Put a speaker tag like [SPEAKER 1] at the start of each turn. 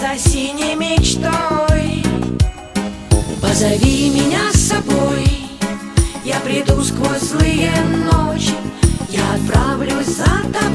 [SPEAKER 1] за синей мечтой. Позови меня с собой, я приду сквозь злые ночи, я отправлюсь за тобой.